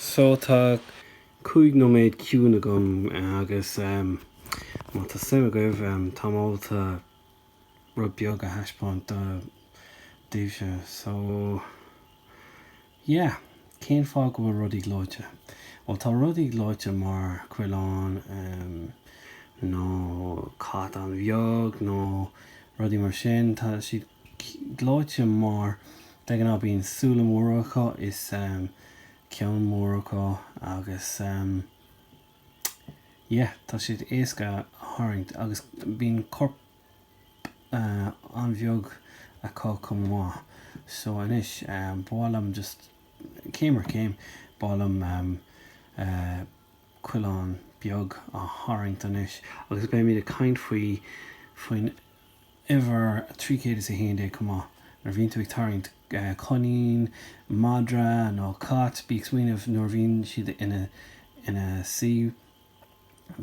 So tá coignóméid ciúna gom agus má tá Céim goibh támáilta rud beag a thaispéint díobse. So yeah, cén fág go bhfuil rudaí glóite. Well, tá rudaí glóite mar coileán nó cat an bheag nó rudaí mar sin. Tá siad glóite mar de an bhíon súla móracha is ceann móracha agus tá siad éasca tharraingt agus bíon corp an bheag a cá cumá. So inis bálam just céim bálam coileán beag a tharraingt inis agus bé míad a caint faoin iver 3 cumá nar bhíonn tú ag tarraingt conín, madra nó cat bí smaoinemh nuair bhíonn siad ina sí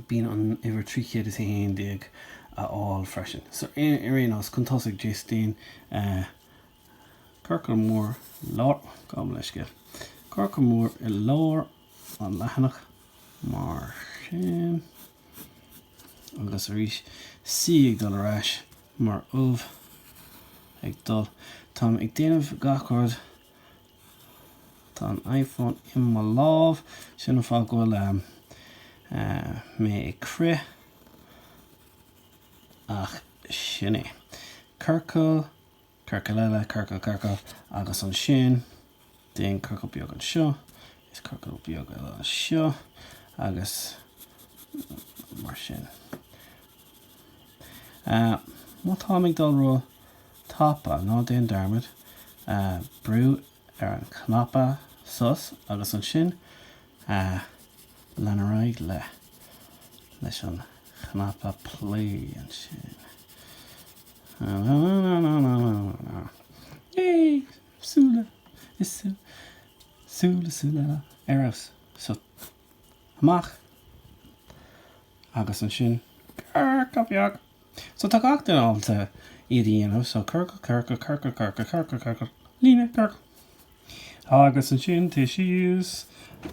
bíonn an iver 3 a all freisin. So réon as chuntásaigh Justin Corcail mór lár gam leis go. Corcail mór I lár an leathanach mar sin agus arís sí ag dul arás mar ag dul. Tá ag déanamh gachord tá an iPhone in má lámh sin fá gohfuil mé ag crith ach sinné. Corcail agus an sin déon corcail beag an seo is corcail beag an seo agus mar sin. Má tá ag dul ro tapa ná déon darmid brú an cnapa sus agus an sin lenaráid leis an cnapa play an sin. Yay! Súla is súla eras. So amach agus an sin corcail beag. So tá gach den álta iad dhéanamh, so corcail líne corcail agus an sin té síos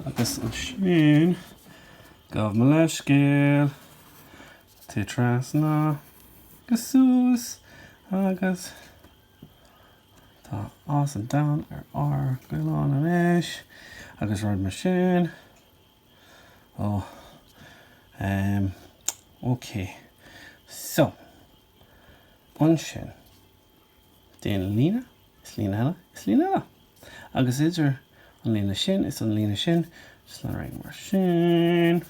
agus an sin gabh me leis scéal té trasna agus sús agus tá as an down ar coileán an éis agus rud mar sin. Okay. So an sin déan líne is líne eile agus idir an líne sin is an líne sin just le raig mar sin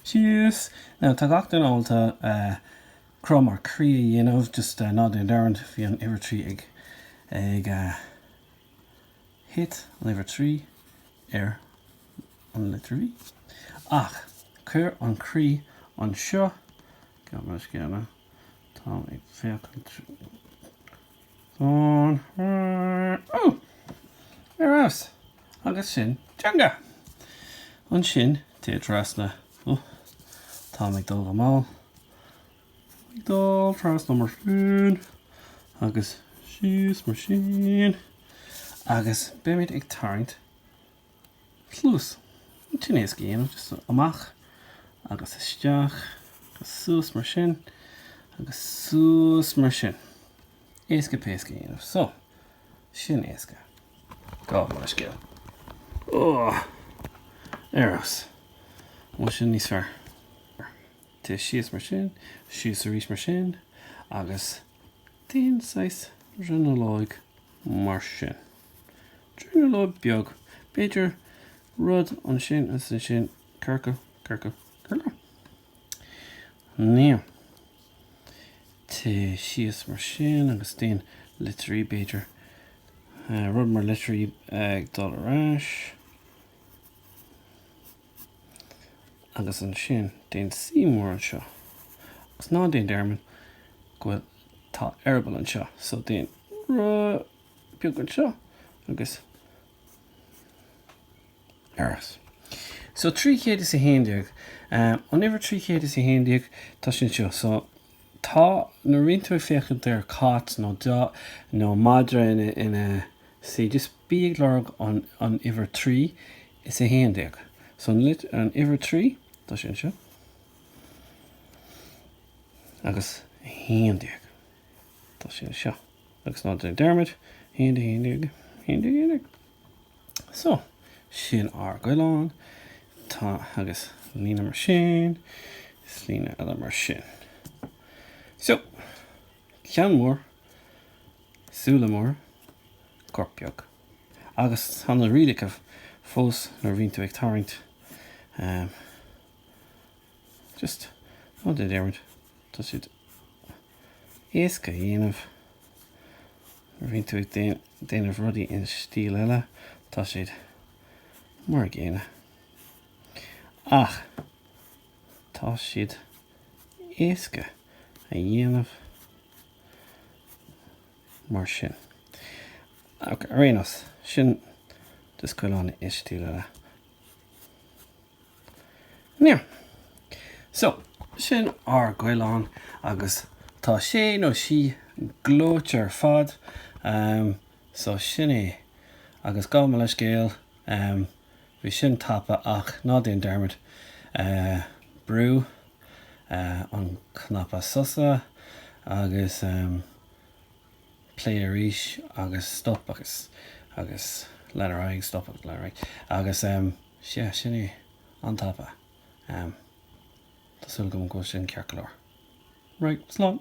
síos. Now tá gach den álta crom ar crí dhéanamh just ná den darrant bhí an iver 3 ag hit an iver 3 ar an litre ach chuir an crí an seo go mar scéanna tá ag féach as agus sin teanga an sin té trasna tá ag dul go má ag dul trasna mar sin agus síos mar sin agus béimiid ag tarraingt slús sin éasca dhéanamh just amach agus isteach agus sús mar sin agus sús mar sin éasca péasca dhéanamh. So sin éasca gá mar scéal eras mu sin níos fearr té síos mar sin síos arís mar sin agus déon 6 rinneáig mar sin rinneáig beag beidir rud an sin as an sin corcail níl té síos mar sin agus déon litrí beidir rud mar litrí ag dul arás agus an sin déon sí mór an seo agus ná déon dermin gofuil tá airbal an seo so déon beag an seo agus eras. So 3 an iver 3 tá sin seo. So tá na rion tú féchant ar cat nó madra ina see just beag lorg on iver 3 is a handig. So lit an iver 3 tá sin seo agus handig tá sin seo agus ná dermid handig so sin ar coileán tá agus lína mar sin slína eile mar sin so cean mór súla mór corpiog agus hanna riach of fós nar bhíonn tú ag tharraingt just nó de dermid tá siad éasca dhéanamh nar bhíonn tú ag déanamh rudaí in stíl eile tá siad mar géine ach tá siad éasca a dhéanamh mar sin réanas sin dus coileán is stíl eile Níor. So, sin ar coileán agus tá sé nó sí glóite ar fad so sin é agus gá me leis scéal bhí sin tapa ach ná déon dermid brú an knapa sosa agus play a ríis agus stop agus learaig stop agus learaig agus sin é an tapa Tásúil go sin cearcolóir. Right, slán.